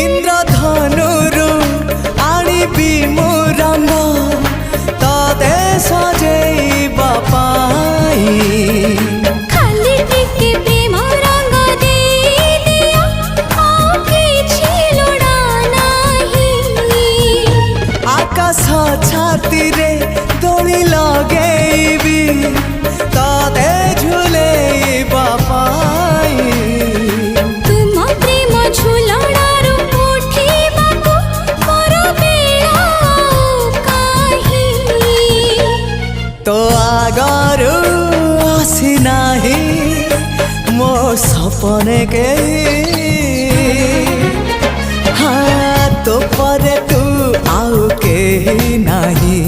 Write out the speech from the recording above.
इंद्रधनुरु आनिबी मु रंग तोते सजेइबा पाई खाली टिके प्रेम रंग देई दियो आ किछि लोड़ा नाही आकाश छाती रे दोली लगेइबी तोते झुलेइबा पाई तुम प्रेम झुलणारू उठिबाकू मोर बेला काहे तो आगरू आसी नाही मो सपने के हाँ तो परे तू आउ के नाही।